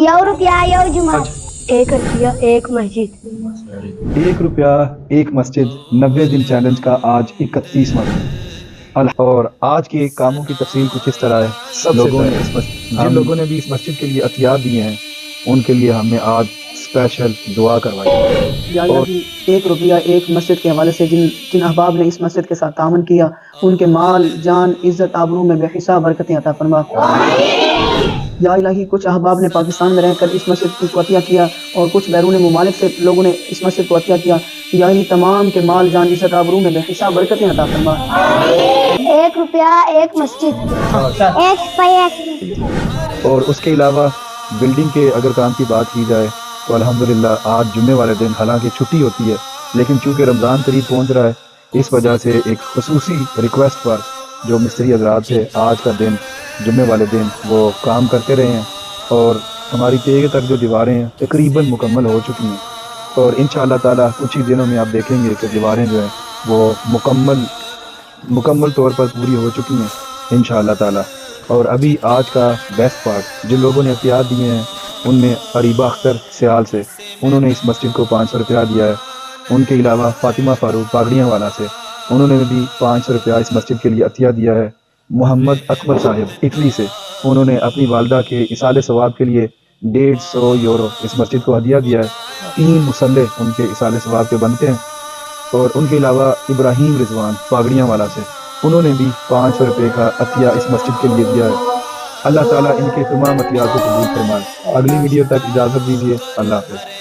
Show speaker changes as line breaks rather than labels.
You روپیہ you جمعہ،
1 روپیہ 1 مسجد،
1 روپیہ 1 مسجد 90 دن چیلنج کا آج 31واں دن، اور آج کے کاموں کی تفصیل کچھ اس طرح ہے۔ جن لوگوں نے بھی اس مسجد کے لیے عطیات دیے ہیں ان کے لیے ہم نے آج اسپیشل دعا کروائی ہے۔
یا اللہ کی 1 روپیہ 1 مسجد کے حوالے سے جن احباب نے اس مسجد کے ساتھ تعاون کیا ان کے مال، جان، عزت، آبرو میں بے حساب برکتیں عطا فرما۔ یا الہی کچھ احباب نے پاکستان میں رہ کر اس مسجد کو عطیہ کیا اور کچھ بیرون ممالک سے لوگوں نے اس مسجد کو عطیہ کیا، یا الہی تمام کے مال، جان، عزت، آبرو میں بے حساب برکتیں عطا فرما۔
1 روپیہ 1 مسجد، 1 روپیہ
اور اس کے علاوہ بلڈنگ کے اگر کام کی بات کی جائے تو الحمدللہ آج جمعے والے دن حالانکہ چھٹی ہوتی ہے لیکن چونکہ رمضان قریب پہنچ رہا ہے اس وجہ سے ایک خصوصی ریکویسٹ پر جو مستری حضرات سے آج کا دن جمعے والے دن وہ کام کرتے رہے ہیں اور ہماری تیغ تک جو دیواریں ہیں تقریباً مکمل ہو چکی ہیں، اور انشاءاللہ تعالیٰ کچھ ہی دنوں میں آپ دیکھیں گے کہ دیواریں جو ہیں وہ مکمل طور پر پوری ہو چکی ہیں انشاءاللہ تعالیٰ۔ اور ابھی آج کا بیسٹ پارٹ، جن لوگوں نے احتیاط دیے ہیں ان میں اریبہ اختر سیال سے، انہوں نے اس مسجد کو 500 روپیہ دیا ہے۔ ان کے علاوہ فاطمہ فاروق پاگڑیاں والا سے، انہوں نے بھی 500 روپیہ اس مسجد کے لیے عطیہ دیا ہے۔ محمد اکبر صاحب اٹلی سے، انہوں نے اپنی والدہ کے اصالِ ثواب کے لیے 150 یورو اس مسجد کو ہدیہ دیا ہے۔ 3 مصلے ان کے اصالِ ثواب کے بنتے ہیں۔ اور ان کے علاوہ ابراہیم رضوان پاگڑیاں والا سے، انہوں نے بھی 500 روپے کا عطیہ اس مسجد کے لیے دیا ہے۔ اللہ تعالیٰ ان کے تمام عطیات کو قبول فرمائے۔ اگلی ویڈیو تک اجازت دیجیے، اللہ حافظ۔